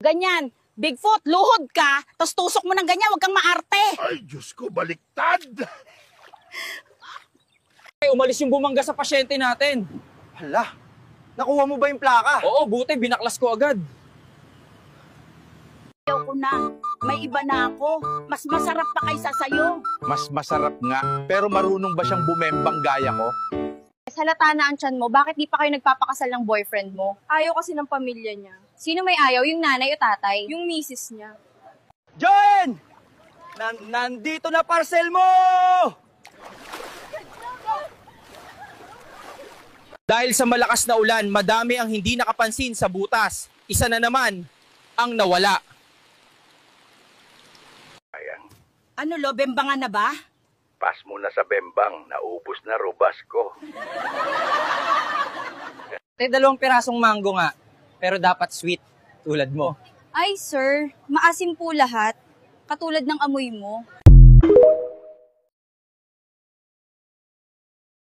Ganyan. Bigfoot, luhod ka, tapos tusok mo ng ganyan, huwag kang maarte. Ay, Diyos ko, baliktad! Ay, umalis yung bumangga sa pasyente natin. Hala, nakuha mo ba yung plaka? Oo, buti, binaklas ko agad. Ayaw ko na. May iba na ako. Mas masarap pa kaysa sa'yo. Mas masarap nga, pero marunong ba siyang bumembang gaya ko? Halata na ang tiyan mo, bakit di pa kayo nagpapakasal ng boyfriend mo? Ayaw kasi ng pamilya niya. Sino may ayaw, yung nanay o tatay? Yung misis niya. John! Nandito na parcel mo! Dahil sa malakas na ulan, madami ang hindi nakapansin sa butas. Isa na naman ang nawala. Ano lo, bembangan na ba? Pas mo na sa bembang, naubos na robas ko. Tay, 2 pirasong mango nga, pero dapat sweet, tulad mo. Ay sir, maasim po lahat. Katulad ng amoy mo.